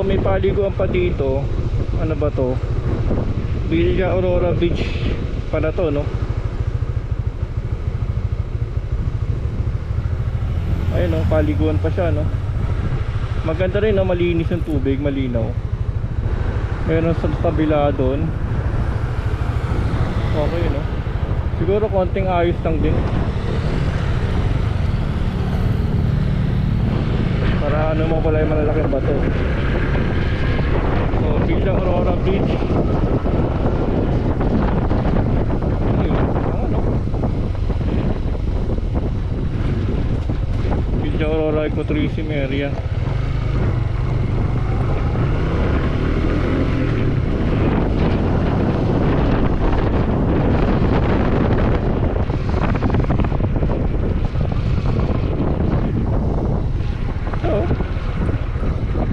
may paliguan pa dito. Ano ba to? Villa Aurora Beach pala to, no? Ayun, no, paliguan pa siya, no? Maganda rin, no? Malinis yung tubig, malinaw. Meron sa kabila doon. Okay, no? Siguro konting ayos lang din. Para ano mo pala yung malalaking bato. So, Villa Aurora Beach. Ayun, ano? Villa Aurora Ecotourism area.